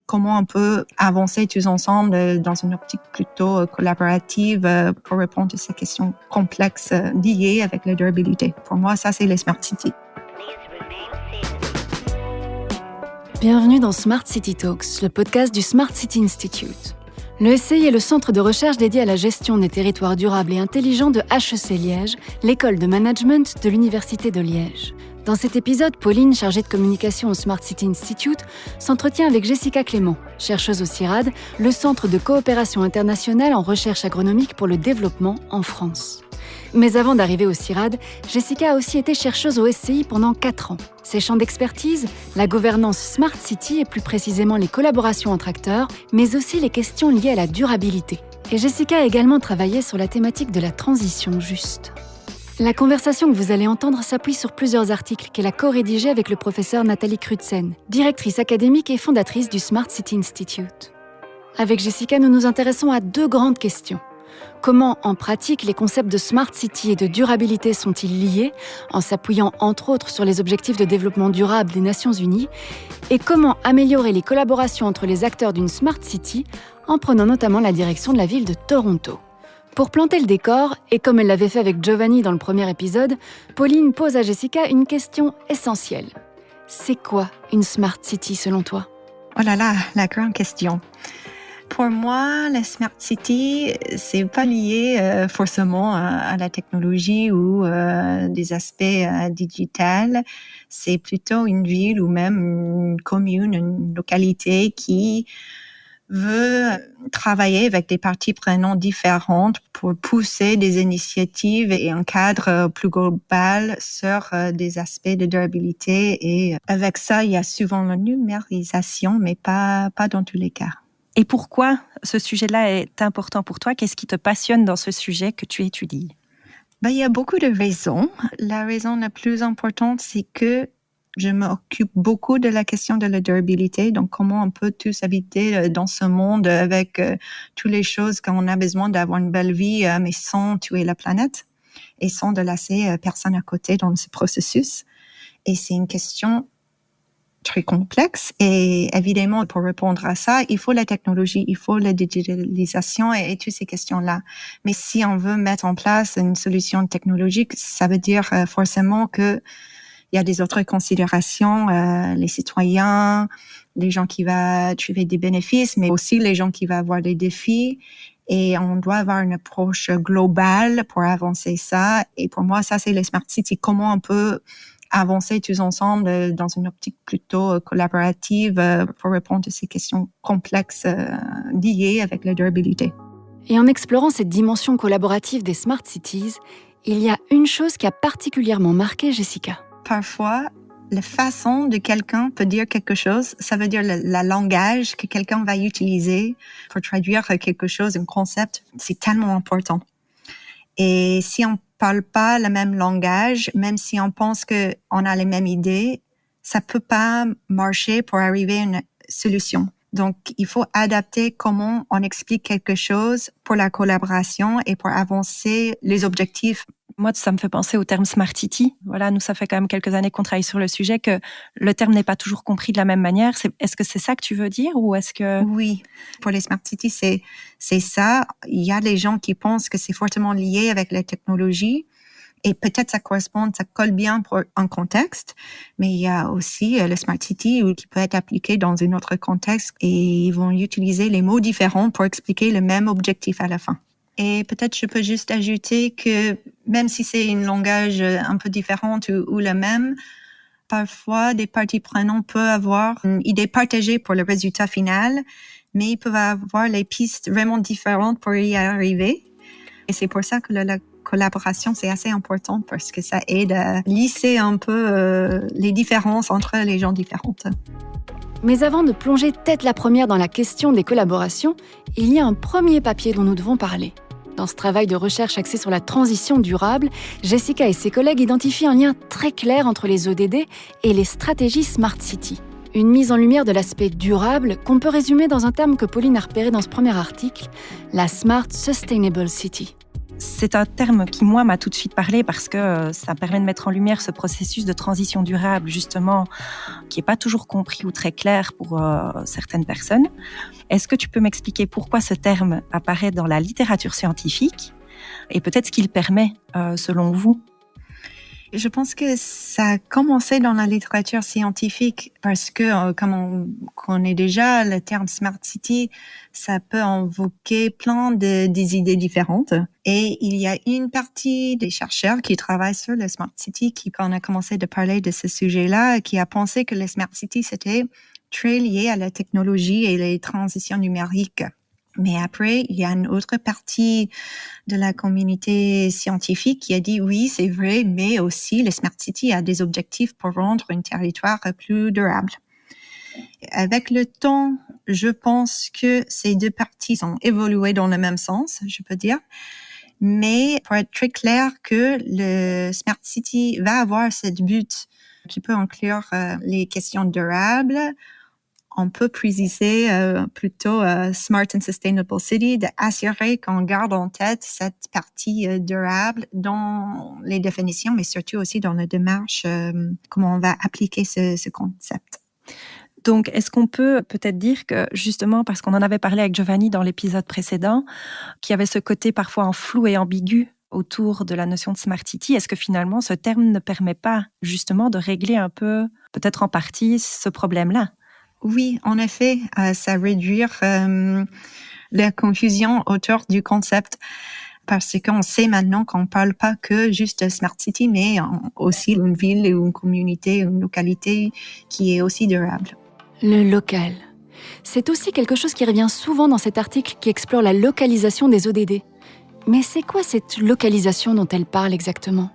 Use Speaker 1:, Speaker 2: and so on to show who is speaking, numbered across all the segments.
Speaker 1: comment on peut avancer tous ensemble dans une optique plutôt collaborative pour répondre à ces questions complexes liées avec la durabilité. Pour moi, ça, c'est les Smart Cities.
Speaker 2: Bienvenue dans Smart City Talks, le podcast du Smart City Institute. Le SCI est le centre de recherche dédié à la gestion des territoires durables et intelligents de HEC Liège, l'école de management de l'Université de Liège. Dans cet épisode, Pauline, chargée de communication au Smart City Institute, s'entretient avec Jessica Clément, chercheuse au CIRAD, le centre de coopération internationale en recherche agronomique pour le développement en France. Mais avant d'arriver au CIRAD, Jessica a aussi été chercheuse au SCI pendant 4 ans. Ses champs d'expertise, la gouvernance Smart City et plus précisément les collaborations entre acteurs, mais aussi les questions liées à la durabilité. Et Jessica a également travaillé sur la thématique de la transition juste. La conversation que vous allez entendre s'appuie sur plusieurs articles qu'elle a co-rédigés avec le professeur Nathalie Crutzen, directrice académique et fondatrice du Smart City Institute. Avec Jessica, nous nous intéressons à 2 grandes questions. Comment, en pratique, les concepts de Smart City et de durabilité sont-ils liés, en s'appuyant entre autres sur les objectifs de développement durable des Nations Unies, et comment améliorer les collaborations entre les acteurs d'une Smart City, en prenant notamment la direction de la ville de Toronto. Pour planter le décor, et comme elle l'avait fait avec Giovanni dans le premier épisode, Pauline pose à Jessica une question essentielle. C'est quoi une Smart City selon toi ?
Speaker 1: Oh là là, la grande question. Pour moi, la Smart City, c'est pas lié forcément à la technologie ou des aspects digitales. C'est plutôt une ville ou même une commune, une localité qui veut travailler avec des parties prenantes différentes pour pousser des initiatives et un cadre plus global sur des aspects de durabilité. Et avec ça, il y a souvent la numérisation, mais pas dans tous les cas.
Speaker 3: Et pourquoi ce sujet-là est important pour toi ? Qu'est-ce qui te passionne dans ce sujet que tu étudies ?
Speaker 1: Il y a beaucoup de raisons. La raison la plus importante, c'est que je m'occupe beaucoup de la question de la durabilité. Donc, comment on peut tous habiter dans ce monde avec toutes les choses qu'on a besoin d'avoir une belle vie, mais sans tuer la planète et sans de laisser personne à côté dans ce processus. Et c'est une question très complexe et évidemment pour répondre à ça, il faut la technologie, il faut la digitalisation et toutes ces questions-là. Mais si on veut mettre en place une solution technologique, ça veut dire forcément que il y a des autres considérations, les citoyens, les gens qui vont trouver des bénéfices, mais aussi les gens qui vont avoir des défis. Et on doit avoir une approche globale pour avancer ça. Et pour moi, ça, c'est les Smart Cities. Comment on peut avancer tous ensemble dans une optique plutôt collaborative pour répondre à ces questions complexes liées avec la durabilité.
Speaker 2: Et en explorant cette dimension collaborative des Smart Cities, il y a une chose qui a particulièrement marqué Jessica.
Speaker 1: Parfois, la façon de quelqu'un peut dire quelque chose, ça veut dire le langage que quelqu'un va utiliser pour traduire quelque chose, un concept, c'est tellement important. Et si on parle pas le même langage, même si on pense que on a les mêmes idées, ça peut pas marcher pour arriver à une solution. Donc, il faut adapter comment on explique quelque chose pour la collaboration et pour avancer les objectifs.
Speaker 3: Moi, ça me fait penser au terme Smart City. Voilà, nous, ça fait quand même quelques années qu'on travaille sur le sujet, que le terme n'est pas toujours compris de la même manière. Est-ce que c'est ça que tu veux dire ou est-ce que...
Speaker 1: Oui, pour les Smart Cities, c'est ça. Il y a des gens qui pensent que c'est fortement lié avec la technologie et peut-être ça correspond, ça colle bien pour un contexte, mais il y a aussi le Smart City qui peut être appliqué dans un autre contexte et ils vont utiliser les mots différents pour expliquer le même objectif à la fin. Et peut-être je peux juste ajouter que même si c'est un langage un peu différent ou le même, parfois des parties prenantes peuvent avoir une idée partagée pour le résultat final, mais ils peuvent avoir les pistes vraiment différentes pour y arriver. Et c'est pour ça que la collaboration, c'est assez important parce que ça aide à lisser un peu les différences entre les gens différents.
Speaker 2: Mais avant de plonger tête la première dans la question des collaborations, il y a un premier papier dont nous devons parler. Dans ce travail de recherche axé sur la transition durable, Jessica et ses collègues identifient un lien très clair entre les ODD et les stratégies Smart City. Une mise en lumière de l'aspect durable qu'on peut résumer dans un terme que Pauline a repéré dans ce premier article, la Smart Sustainable City.
Speaker 3: C'est un terme qui, moi, m'a tout de suite parlé parce que ça permet de mettre en lumière ce processus de transition durable, justement, qui n'est pas toujours compris ou très clair pour certaines personnes. Est-ce que tu peux m'expliquer pourquoi ce terme apparaît dans la littérature scientifique et peut-être ce qu'il permet, selon vous?
Speaker 1: Je pense que ça a commencé dans la littérature scientifique parce que, comme on connaît déjà le terme Smart City, ça peut invoquer plein des idées différentes. Et il y a une partie des chercheurs qui travaillent sur le Smart City quand on a commencé de parler de ce sujet-là, qui a pensé que le Smart City, c'était très lié à la technologie et les transitions numériques. Mais après, il y a une autre partie de la communauté scientifique qui a dit oui, c'est vrai, mais aussi le Smart City a des objectifs pour rendre un territoire plus durable. Avec le temps, je pense que ces deux parties ont évolué dans le même sens, je peux dire. Mais pour être très clair que le Smart City va avoir cette but qui peut inclure les questions durables. On peut préciser plutôt Smart and Sustainable City, d'assurer qu'on garde en tête cette partie durable dans les définitions, mais surtout aussi dans la démarche, comment on va appliquer ce concept.
Speaker 3: Donc, est-ce qu'on peut peut-être dire que, justement, parce qu'on en avait parlé avec Giovanni dans l'épisode précédent, qu'il y avait ce côté parfois en flou et ambigu autour de la notion de Smart City, est-ce que finalement ce terme ne permet pas justement de régler un peu, peut-être en partie, ce problème-là?
Speaker 1: Oui, en effet, ça réduire la confusion autour du concept. Parce qu'on sait maintenant qu'on ne parle pas que juste de Smart City, mais aussi une ville ou une communauté, une localité qui est aussi durable.
Speaker 2: Le local. C'est aussi quelque chose qui revient souvent dans cet article qui explore la localisation des ODD. Mais c'est quoi cette localisation dont elle parle exactement ?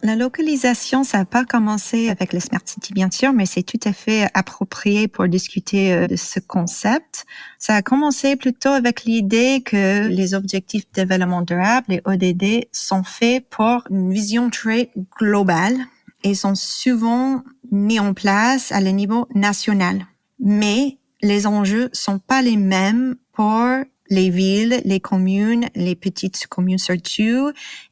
Speaker 1: La localisation, ça n'a pas commencé avec le Smart City, bien sûr, mais c'est tout à fait approprié pour discuter de ce concept. Ça a commencé plutôt avec l'idée que les objectifs de développement durable, les ODD, sont faits pour une vision très globale et sont souvent mis en place à le niveau national. Mais les enjeux sont pas les mêmes pour les villes, les communes, les petites communes surtout.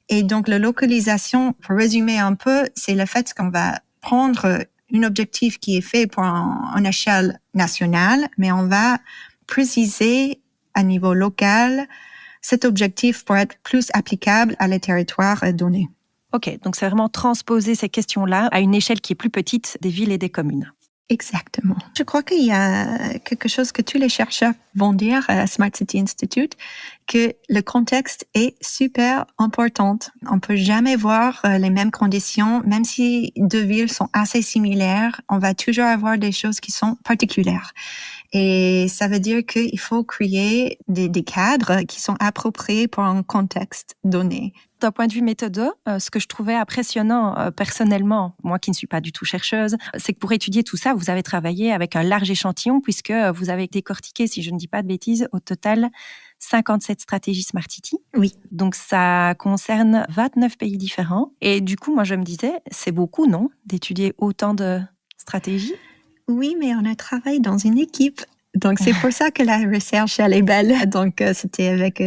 Speaker 1: Et donc, la localisation, pour résumer un peu, c'est le fait qu'on va prendre un objectif qui est fait pour une échelle nationale, mais on va préciser à niveau local cet objectif pour être plus applicable à les territoires donnés.
Speaker 3: Ok, donc c'est vraiment transposer ces questions-là à une échelle qui est plus petite des villes et des communes.
Speaker 1: Exactement. Je crois qu'il y a quelque chose que tous les chercheurs vont dire à Smart City Institute, que le contexte est super important. On peut jamais voir les mêmes conditions, même si deux villes sont assez similaires, on va toujours avoir des choses qui sont particulières. Et ça veut dire qu'il faut créer des cadres qui sont appropriés pour un contexte donné.
Speaker 3: D'un point de vue méthode, ce que je trouvais impressionnant personnellement, moi qui ne suis pas du tout chercheuse, c'est que pour étudier tout ça, vous avez travaillé avec un large échantillon puisque vous avez décortiqué, si je ne dis pas de bêtises, au total 57 stratégies Smart City.
Speaker 1: Oui.
Speaker 3: Donc ça concerne 29 pays différents. Et du coup, moi je me disais, c'est beaucoup, non, d'étudier autant de stratégies?
Speaker 1: Oui, mais on a travaillé dans une équipe. Donc, c'est pour ça que la recherche, elle est belle. Donc, c'était avec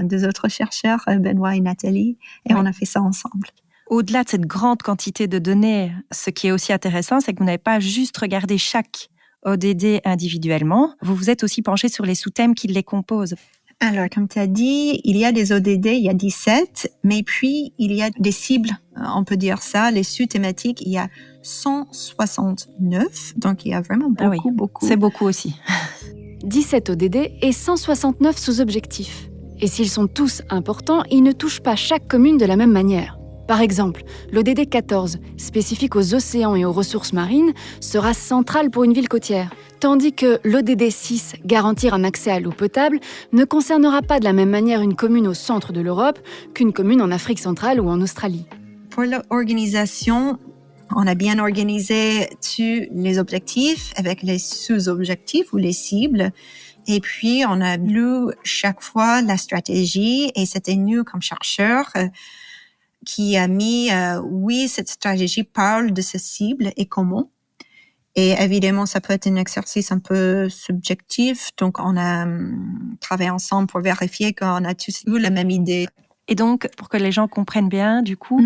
Speaker 1: deux autres chercheurs, Benoît et Nathalie, et on a fait ça ensemble.
Speaker 3: Au-delà de cette grande quantité de données, ce qui est aussi intéressant, c'est que vous n'avez pas juste regardé chaque ODD individuellement, vous vous êtes aussi penché sur les sous-thèmes qui les composent.
Speaker 1: Alors, comme tu as dit, il y a des ODD, il y a 17, mais puis il y a des cibles, on peut dire ça, les sous-thématiques, il y a 169, donc il y a vraiment beaucoup.
Speaker 3: C'est beaucoup aussi.
Speaker 2: 17 ODD et 169 sous-objectifs. Et s'ils sont tous importants, ils ne touchent pas chaque commune de la même manière. Par exemple, l'ODD 14, spécifique aux océans et aux ressources marines, sera central pour une ville côtière, tandis que l'ODD 6, garantir un accès à l'eau potable, ne concernera pas de la même manière une commune au centre de l'Europe qu'une commune en Afrique centrale ou en Australie.
Speaker 1: Pour l'organisation, on a bien organisé tous les objectifs avec les sous-objectifs ou les cibles. Et puis, on a lu chaque fois la stratégie et c'était nous comme chercheurs qui a mis, oui, cette stratégie parle de cette cible et comment. Et évidemment, ça peut être un exercice un peu subjectif. Donc, on a travaillé ensemble pour vérifier qu'on a tous eu la même idée.
Speaker 3: Et donc, pour que les gens comprennent bien, du coup,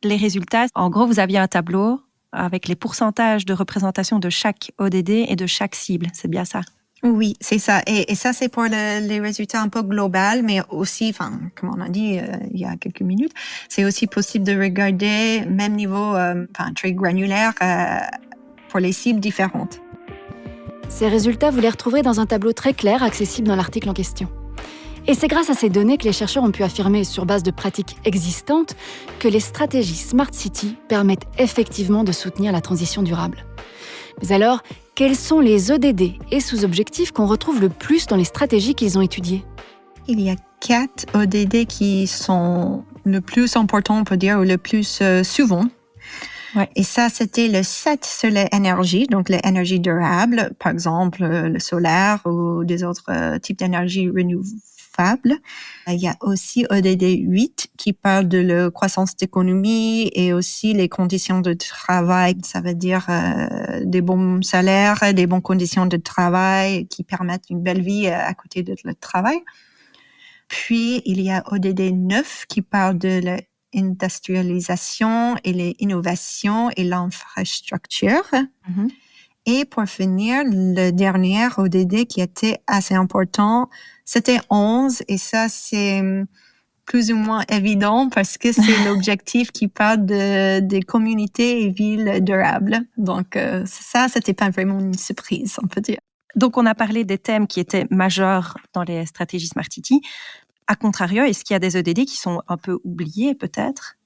Speaker 3: les résultats, en gros, vous aviez un tableau avec les pourcentages de représentation de chaque ODD et de chaque cible. C'est bien ça?
Speaker 1: Oui, c'est ça. Et ça, c'est pour les résultats un peu global, mais aussi, comme on a dit il y a quelques minutes, c'est aussi possible de regarder même niveau très granulaire pour les cibles différentes.
Speaker 2: Ces résultats, vous les retrouverez dans un tableau très clair, accessible dans l'article en question. Et c'est grâce à ces données que les chercheurs ont pu affirmer, sur base de pratiques existantes, que les stratégies Smart City permettent effectivement de soutenir la transition durable. Mais alors, quels sont les ODD et sous-objectifs qu'on retrouve le plus dans les stratégies qu'ils ont étudiées ?
Speaker 1: Il y a 4 ODD qui sont le plus importants, on peut dire, ou le plus souvent. Ouais. Et ça, c'était le 7 sur l'énergie, donc l'énergie durable, par exemple le solaire ou des autres types d'énergie renouvelables. Il y a aussi ODD 8 qui parle de la croissance d'économie et aussi les conditions de travail. Ça veut dire des bons salaires, des bonnes conditions de travail qui permettent une belle vie à côté de le travail. Puis, il y a ODD 9 qui parle de l'industrialisation et les innovations et l'infrastructure. Mm-hmm. Et pour finir, le dernier ODD qui était assez important, c'était 11. Et ça, c'est plus ou moins évident parce que c'est l'objectif qui parle des communautés et villes durables. Donc, ça, c'était pas vraiment une surprise, on peut dire.
Speaker 3: Donc, on a parlé des thèmes qui étaient majeurs dans les stratégies Smart City. A contrario, est-ce qu'il y a des ODD qui sont un peu oubliés, peut-être?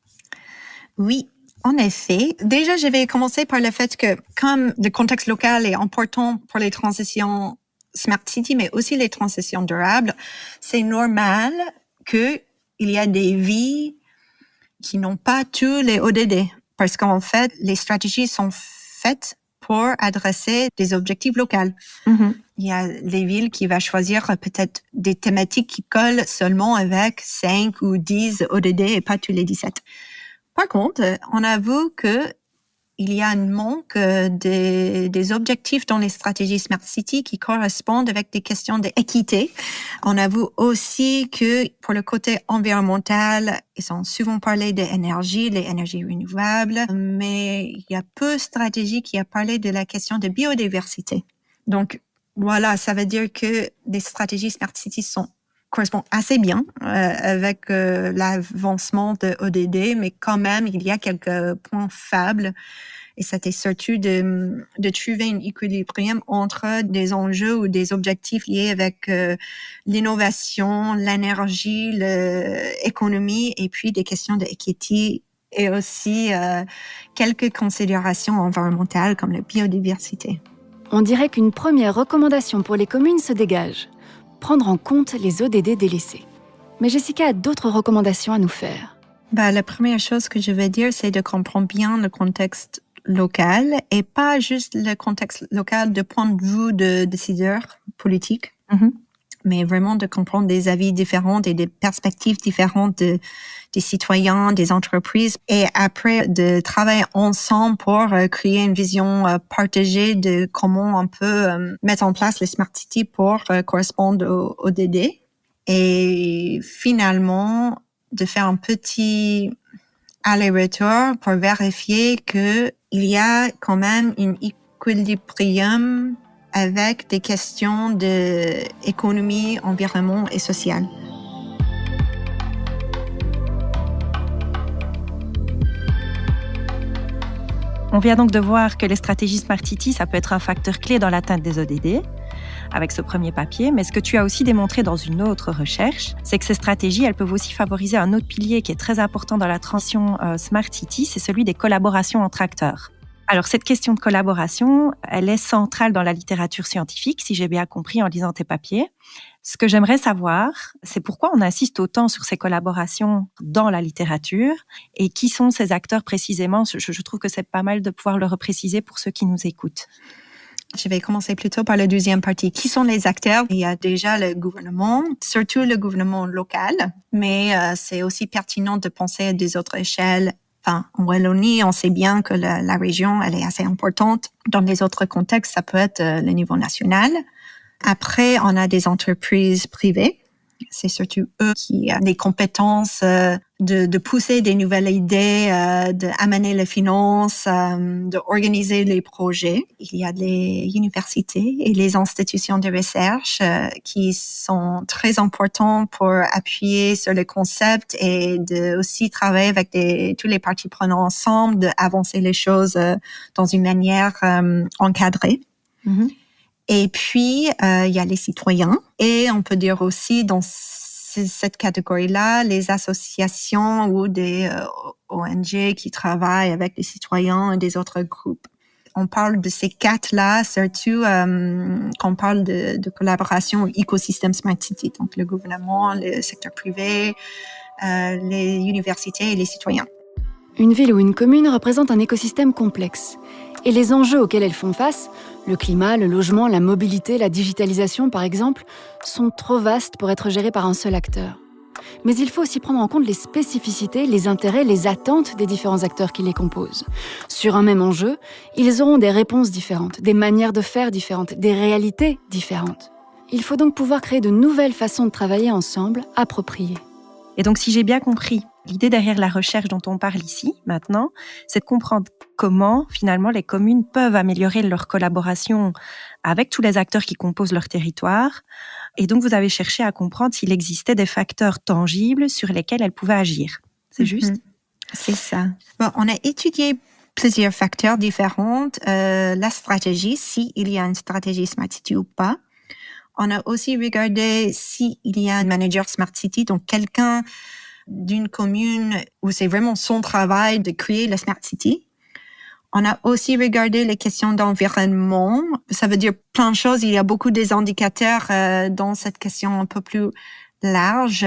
Speaker 1: Oui, en effet. Déjà, je vais commencer par le fait que, comme le contexte local est important pour les transitions Smart City, mais aussi les transitions durables, c'est normal qu'il y a des villes qui n'ont pas tous les ODD. Parce qu'en fait, les stratégies sont faites pour adresser des objectifs locaux. Mm-hmm. Il y a les villes qui vont choisir peut-être des thématiques qui collent seulement avec 5 ou 10 ODD et pas tous les 17. Par contre, on avoue que il y a un manque des objectifs dans les stratégies Smart City qui correspondent avec des questions d'équité. On avoue aussi que pour le côté environnemental, ils ont souvent parlé d'énergie, les énergies renouvelables, mais il y a peu de stratégies qui ont parlé de la question de biodiversité. Donc, voilà, ça veut dire que les stratégies Smart City correspondent assez bien avec l'avancement de ODD, mais quand même, il y a quelques points faibles. Et c'était surtout de trouver un équilibre entre des enjeux ou des objectifs liés avec l'innovation, l'énergie, l'économie, et puis des questions d'équité et aussi quelques considérations environnementales comme la biodiversité.
Speaker 2: On dirait qu'une première recommandation pour les communes se dégage. Prendre en compte les ODD délaissés. Mais Jessica a d'autres recommandations à nous faire.
Speaker 1: La première chose que je vais dire, c'est de comprendre bien le contexte local et pas juste le contexte local de point de vue de décideurs politiques, mais vraiment de comprendre des avis différents et des perspectives différentes des citoyens, des entreprises, et après de travailler ensemble pour créer une vision partagée de comment on peut mettre en place les Smart City pour correspondre au ODD. Et finalement, de faire un petit aller-retour pour vérifier qu'il y a quand même un équilibrium avec des questions d'économie, environnement et social.
Speaker 3: On vient donc de voir que les stratégies Smart City, ça peut être un facteur clé dans l'atteinte des ODD, avec ce premier papier. Mais ce que tu as aussi démontré dans une autre recherche, c'est que ces stratégies, elles peuvent aussi favoriser un autre pilier qui est très important dans la transition Smart City, c'est celui des collaborations entre acteurs. Alors, cette question de collaboration, elle est centrale dans la littérature scientifique, si j'ai bien compris en lisant tes papiers. Ce que j'aimerais savoir, c'est pourquoi on insiste autant sur ces collaborations dans la littérature et qui sont ces acteurs précisément. Je trouve que c'est pas mal de pouvoir le repréciser pour ceux qui nous écoutent.
Speaker 1: Je vais commencer plutôt par la deuxième partie. Qui sont les acteurs? Il y a déjà le gouvernement, surtout le gouvernement local, mais c'est aussi pertinent de penser à des autres échelles. En Wallonie, on sait bien que la région, elle est assez importante. Dans les autres contextes, ça peut être le niveau national. Après, on a des entreprises privées C'est surtout eux qui ont les compétences de pousser des nouvelles idées, d'amener les finances, d'organiser les projets. Il y a les universités et les institutions de recherche qui sont très importants pour appuyer sur le concept et de aussi travailler avec tous les parties prenantes ensemble, d'avancer les choses dans une manière encadrée. Mm-hmm. Et puis, il y a les citoyens. Et on peut dire aussi dans cette catégorie-là, les associations ou des ONG qui travaillent avec les citoyens et des autres groupes. On parle de ces quatre-là, surtout quand on parle de collaboration écosystème Smart City. Donc, le gouvernement, le secteur privé, les universités et les citoyens.
Speaker 2: Une ville ou une commune représente un écosystème complexe. Et les enjeux auxquels elles font face, le climat, le logement, la mobilité, la digitalisation par exemple, sont trop vastes pour être gérés par un seul acteur. Mais il faut aussi prendre en compte les spécificités, les intérêts, les attentes des différents acteurs qui les composent. Sur un même enjeu, ils auront des réponses différentes, des manières de faire différentes, des réalités différentes. Il faut donc pouvoir créer de nouvelles façons de travailler ensemble, appropriées.
Speaker 3: Et donc, si j'ai bien compris, l'idée derrière la recherche dont on parle ici, maintenant, c'est de comprendre comment, finalement, les communes peuvent améliorer leur collaboration avec tous les acteurs qui composent leur territoire. Et donc, vous avez cherché à comprendre s'il existait des facteurs tangibles sur lesquels elles pouvaient agir. C'est juste?
Speaker 1: C'est ça. Bon, on a étudié plusieurs facteurs différents. La stratégie, s'il y a une stratégie Smart City ou pas. On a aussi regardé s'il y a un manager Smart City, donc quelqu'un d'une commune où c'est vraiment son travail de créer la Smart City. On a aussi regardé les questions d'environnement. Ça veut dire plein de choses. Il y a beaucoup des indicateurs dans cette question un peu plus large.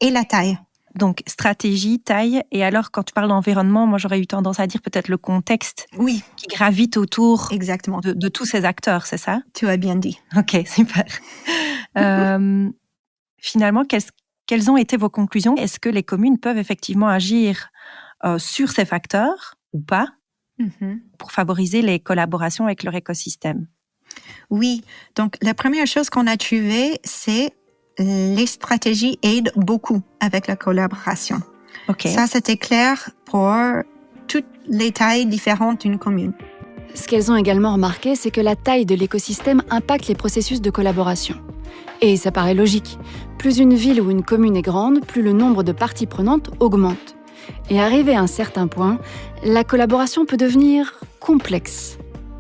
Speaker 1: Et la taille.
Speaker 3: Donc, stratégie, taille. Et alors, quand tu parles d'environnement, moi, j'aurais eu tendance à dire peut-être le contexte qui gravite autour
Speaker 1: exactement
Speaker 3: de tous ces acteurs, c'est ça?
Speaker 1: Tu as bien dit.
Speaker 3: Ok, super. Finalement, quelles ont été vos conclusions? Est-ce que les communes peuvent effectivement agir sur ces facteurs ou pas pour favoriser les collaborations avec leur écosystème?
Speaker 1: Oui, donc la première chose qu'on a trouvée, c'est les stratégies aident beaucoup avec la collaboration.
Speaker 3: Okay.
Speaker 1: Ça, c'était clair pour toutes les tailles différentes d'une commune.
Speaker 2: Ce qu'elles ont également remarqué, c'est que la taille de l'écosystème impacte les processus de collaboration. Et ça paraît logique. Plus une ville ou une commune est grande, plus le nombre de parties prenantes augmente. Et arrivé à un certain point, la collaboration peut devenir complexe.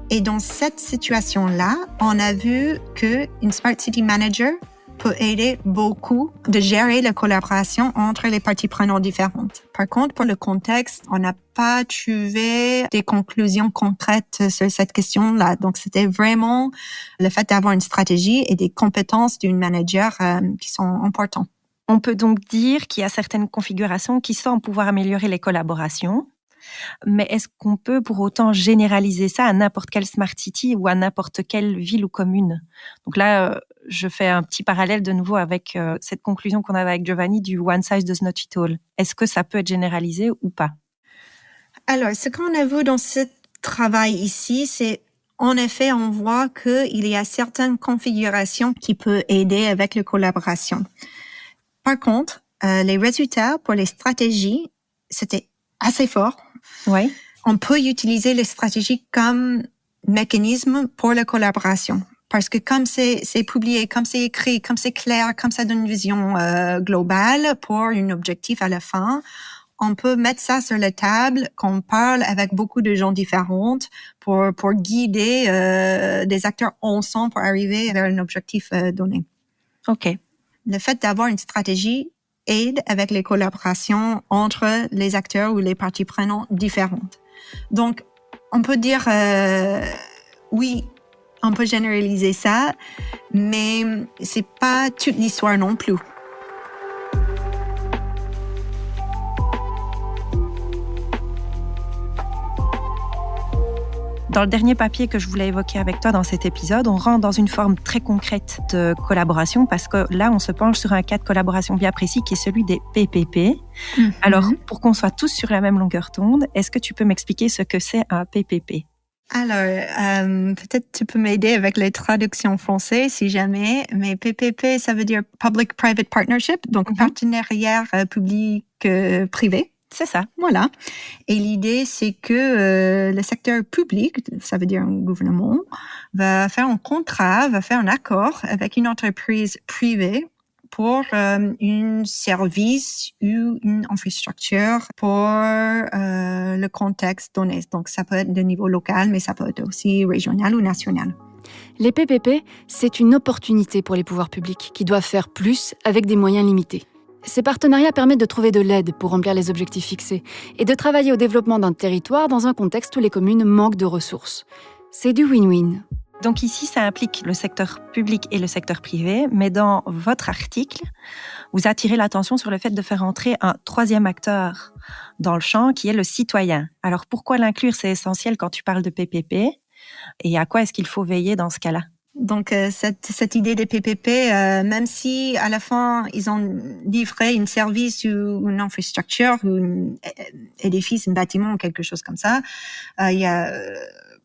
Speaker 1: Et dans cette situation-là, on a vu qu'une Smart City Manager peut aider beaucoup de gérer la collaboration entre les parties prenantes différentes. Par contre, pour le contexte, on n'a pas trouvé des conclusions concrètes sur cette question-là. Donc, c'était vraiment le fait d'avoir une stratégie et des compétences d'une manager qui sont importantes.
Speaker 3: On peut donc dire qu'il y a certaines configurations qui semblent pouvoir améliorer les collaborations. Mais est-ce qu'on peut pour autant généraliser ça à n'importe quelle Smart City ou à n'importe quelle ville ou commune? Donc là, je fais un petit parallèle de nouveau avec cette conclusion qu'on avait avec Giovanni du one size does not fit all. Est-ce que ça peut être généralisé ou pas?
Speaker 1: Alors, ce qu'on a vu dans ce travail ici, c'est en effet, on voit qu'il y a certaines configurations qui peuvent aider avec la collaboration. Par contre, les résultats pour les stratégies, c'était assez fort.
Speaker 3: Oui.
Speaker 1: On peut utiliser les stratégies comme mécanisme pour la collaboration. Parce que comme c'est publié, comme c'est écrit, comme c'est clair, comme ça donne une vision globale pour un objectif à la fin, on peut mettre ça sur la table, qu'on parle avec beaucoup de gens différents pour guider des acteurs ensemble pour arriver vers un objectif donné.
Speaker 3: OK.
Speaker 1: Le fait d'avoir une stratégie aide avec les collaborations entre les acteurs ou les parties prenantes différentes. Donc, on peut dire, oui, on peut généraliser ça, mais c'est pas toute l'histoire non plus.
Speaker 3: Dans le dernier papier que je voulais évoquer avec toi dans cet épisode, on rentre dans une forme très concrète de collaboration parce que là, on se penche sur un cas de collaboration bien précis qui est celui des PPP. Alors, pour qu'on soit tous sur la même longueur d'onde, est-ce que tu peux m'expliquer ce que c'est un PPP?
Speaker 1: Alors, peut-être tu peux m'aider avec les traductions français si jamais, mais PPP, ça veut dire Public-Private Partnership, donc partenariat public-privé.
Speaker 3: C'est ça.
Speaker 1: Voilà. Et l'idée, c'est que le secteur public, ça veut dire un gouvernement, va faire un contrat, va faire un accord avec une entreprise privée pour un service ou une infrastructure pour le contexte donné. Donc, ça peut être de niveau local, mais ça peut être aussi régional ou national.
Speaker 2: Les PPP, c'est une opportunité pour les pouvoirs publics qui doivent faire plus avec des moyens limités. Ces partenariats permettent de trouver de l'aide pour remplir les objectifs fixés et de travailler au développement d'un territoire dans un contexte où les communes manquent de ressources. C'est du win-win.
Speaker 3: Donc ici, ça implique le secteur public et le secteur privé, mais dans votre article, vous attirez l'attention sur le fait de faire entrer un troisième acteur dans le champ, qui est le citoyen. Alors pourquoi l'inclure? C'est essentiel quand tu parles de PPP, et à quoi est-ce qu'il faut veiller dans ce cas-là?
Speaker 1: Donc, cette idée des PPP, même si à la fin, ils ont livré un service ou une infrastructure, ou un édifice, un bâtiment, quelque chose comme ça, il y a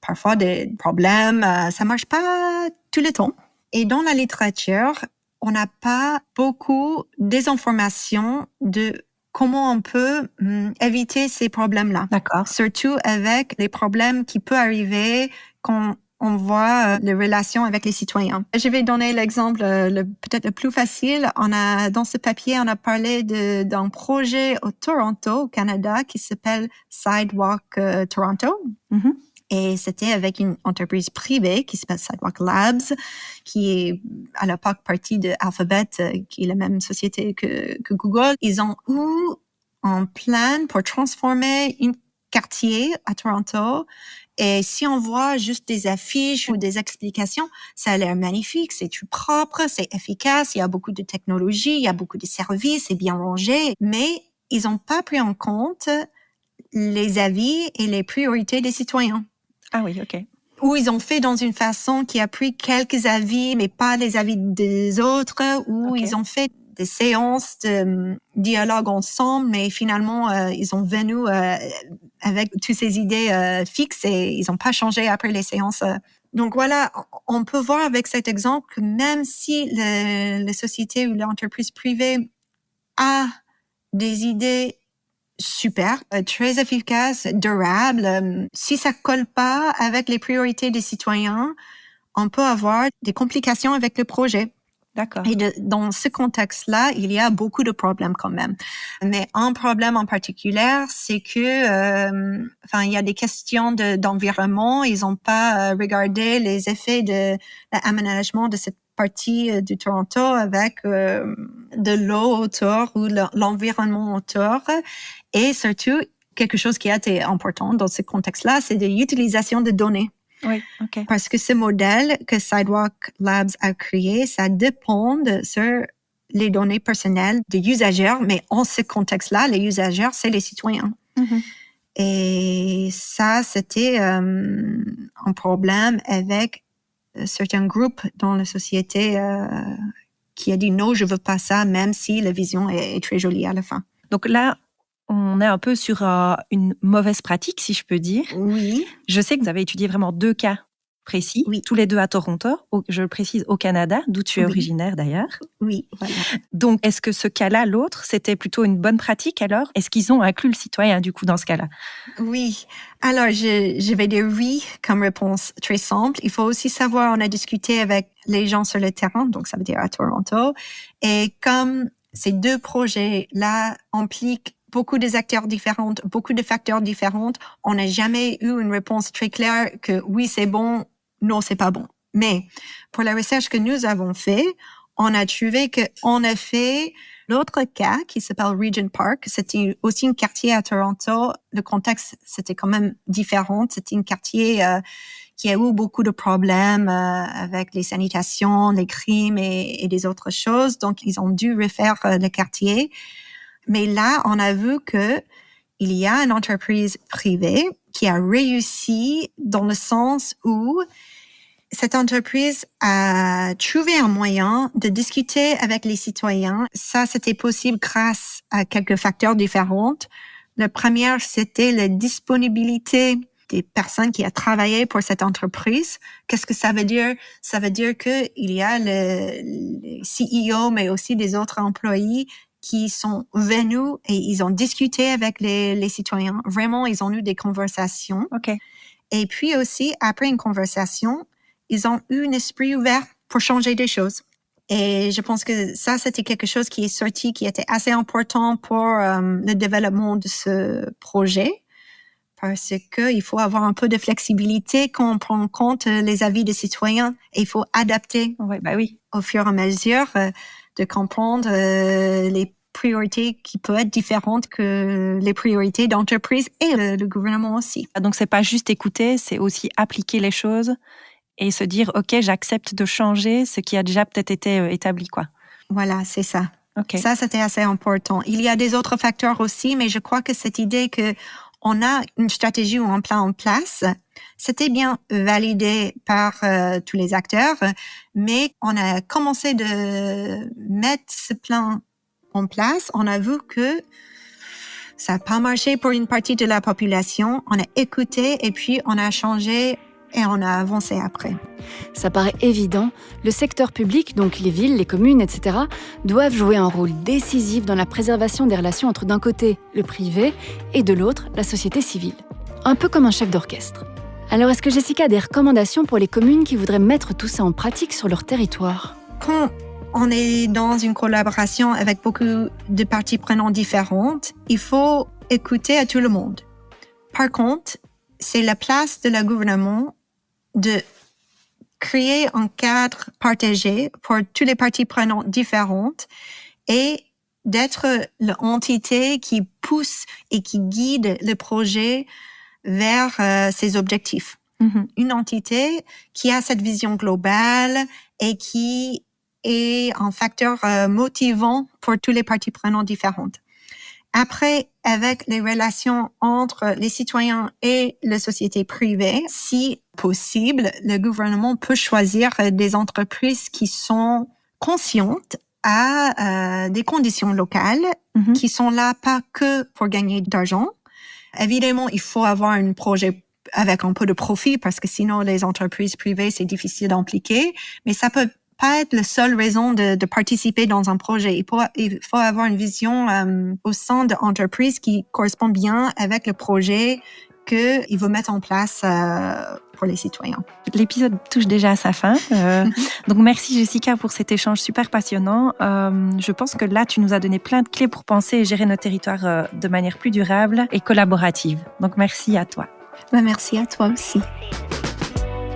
Speaker 1: parfois des problèmes, ça marche pas tout le temps. Et dans la littérature, on n'a pas beaucoup d'informations de comment on peut éviter ces problèmes-là.
Speaker 3: D'accord.
Speaker 1: Surtout avec les problèmes qui peuvent arriver quand on voit les relations avec les citoyens. Je vais donner l'exemple peut-être le plus facile. Dans ce papier, on a parlé d'un projet au Toronto, au Canada, qui s'appelle Sidewalk Toronto. Mm-hmm. Et c'était avec une entreprise privée qui s'appelle Sidewalk Labs, qui est à l'époque partie de Alphabet, qui est la même société que Google. Ils ont eu un plan pour transformer un quartier à Toronto. Et si on voit juste des affiches ou des explications, ça a l'air magnifique, c'est tout propre, c'est efficace, il y a beaucoup de technologie, il y a beaucoup de services, c'est bien rangé. Mais ils n'ont pas pris en compte les avis et les priorités des citoyens.
Speaker 3: Ah oui, ok.
Speaker 1: Ou ils ont fait dans une façon qui a pris quelques avis, mais pas les avis des autres, ou ils ont fait des séances de dialogue ensemble, mais finalement, ils ont venu avec toutes ces idées fixes et ils n'ont pas changé après les séances. Donc voilà, on peut voir avec cet exemple que même si la société ou l'entreprise privée a des idées super, très efficaces, durables, si ça colle pas avec les priorités des citoyens, on peut avoir des complications avec le projet.
Speaker 3: D'accord.
Speaker 1: Et dans ce contexte-là, il y a beaucoup de problèmes quand même. Mais un problème en particulier, c'est que, il y a des questions d'environnement. Ils n'ont pas regardé les effets de l'aménagement de cette partie du Toronto avec de l'eau autour ou l'environnement autour. Et surtout, quelque chose qui a été important dans ce contexte-là, c'est de l'utilisation de données.
Speaker 3: Oui, ok.
Speaker 1: Parce que ce modèle que Sidewalk Labs a créé, ça dépend sur les données personnelles des usagers, mais en ce contexte-là, les usagers, c'est les citoyens. Mm-hmm. Et ça, c'était un problème avec certains groupes dans la société qui a dit non, je veux pas ça, même si la vision est très jolie à la fin.
Speaker 3: Donc là, on est un peu sur une mauvaise pratique, si je peux dire.
Speaker 1: Oui.
Speaker 3: Je sais que vous avez étudié vraiment 2 cas précis,
Speaker 1: oui.
Speaker 3: Tous les 2 à Toronto, je le précise, au Canada, d'où tu es originaire d'ailleurs.
Speaker 1: Oui, voilà.
Speaker 3: Donc, est-ce que ce cas-là, l'autre, c'était plutôt une bonne pratique alors? Est-ce qu'ils ont inclus le citoyen du coup dans ce cas-là?
Speaker 1: Oui. Alors, je vais dire oui comme réponse très simple. Il faut aussi savoir, on a discuté avec les gens sur le terrain, donc ça veut dire à Toronto, et comme ces 2 projets-là impliquent beaucoup des acteurs différents, beaucoup de facteurs différents, on n'a jamais eu une réponse très claire que oui, c'est bon, non, c'est pas bon. Mais pour la recherche que nous avons fait, on a trouvé qu'en effet, l'autre cas qui s'appelle Regent Park, c'était aussi un quartier à Toronto. Le contexte, c'était quand même différent. C'était un quartier qui a eu beaucoup de problèmes avec les sanitations, les crimes et des autres choses. Donc, ils ont dû refaire le quartier. Mais là, on a vu que il y a une entreprise privée qui a réussi dans le sens où cette entreprise a trouvé un moyen de discuter avec les citoyens. Ça, c'était possible grâce à quelques facteurs différents. Le premier, c'était la disponibilité des personnes qui ont travaillé pour cette entreprise. Qu'est-ce que ça veut dire? Ça veut dire qu'il y a le CEO, mais aussi des autres employés qui sont venus et ils ont discuté avec les citoyens. Vraiment, ils ont eu des conversations.
Speaker 3: OK.
Speaker 1: Et puis aussi, après une conversation, ils ont eu un esprit ouvert pour changer des choses. Et je pense que ça, c'était quelque chose qui est sorti, qui était assez important pour le développement de ce projet. Parce qu'il faut avoir un peu de flexibilité quand on prend en compte les avis des citoyens. Et il faut adapter au fur et à mesure de comprendre les priorités qui peuvent être différentes que les priorités d'entreprise et le gouvernement aussi.
Speaker 3: Donc, c'est pas juste écouter, c'est aussi appliquer les choses et se dire, OK, j'accepte de changer ce qui a déjà peut-être été établi, quoi.
Speaker 1: Voilà, c'est ça.
Speaker 3: Okay.
Speaker 1: Ça, c'était assez important. Il y a des autres facteurs aussi, mais je crois que cette idée que on a une stratégie ou un plan en place, c'était bien validé par tous les acteurs, mais on a commencé de mettre ce plan en place. On a vu que ça n'a pas marché pour une partie de la population. On a écouté et puis on a changé et on a avancé après.
Speaker 2: Ça paraît évident, le secteur public, donc les villes, les communes, etc., doivent jouer un rôle décisif dans la préservation des relations entre d'un côté le privé et de l'autre la société civile. Un peu comme un chef d'orchestre. Alors est-ce que Jessica a des recommandations pour les communes qui voudraient mettre tout ça en pratique sur leur territoire?
Speaker 1: Quand on est dans une collaboration avec beaucoup de parties prenantes différentes, il faut écouter à tout le monde. Par contre, c'est la place de la gouvernement de créer un cadre partagé pour toutes les parties prenantes différentes et d'être l'entité qui pousse et qui guide le projet vers ses objectifs.
Speaker 3: Mm-hmm.
Speaker 1: Une entité qui a cette vision globale et qui est un facteur motivant pour toutes les parties prenantes différentes. Après, avec les relations entre les citoyens et la société privée, si possible, le gouvernement peut choisir des entreprises qui sont conscientes à des conditions locales, qui sont là pas que pour gagner d'argent. Évidemment, il faut avoir un projet avec un peu de profit parce que sinon les entreprises privées, c'est difficile d'impliquer, mais ça peut pas être la seule raison de participer dans un projet. Il faut avoir une vision au sein de l'entreprise qui correspond bien avec le projet qu'il veut mettre en place pour les citoyens.
Speaker 3: L'épisode touche déjà à sa fin. Donc merci Jessica pour cet échange super passionnant. Je pense que là, tu nous as donné plein de clés pour penser et gérer nos territoires de manière plus durable et collaborative. Donc merci à toi.
Speaker 1: Merci à toi aussi.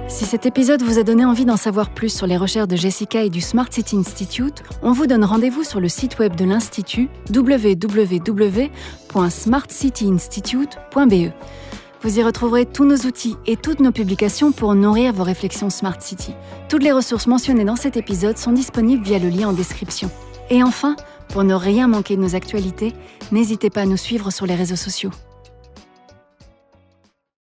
Speaker 2: Si cet épisode vous a donné envie d'en savoir plus sur les recherches de Jessica et du Smart City Institute, on vous donne rendez-vous sur le site web de l'Institut www.smartcityinstitute.be. Vous y retrouverez tous nos outils et toutes nos publications pour nourrir vos réflexions Smart City. Toutes les ressources mentionnées dans cet épisode sont disponibles via le lien en description. Et enfin, pour ne rien manquer de nos actualités, n'hésitez pas à nous suivre sur les réseaux sociaux.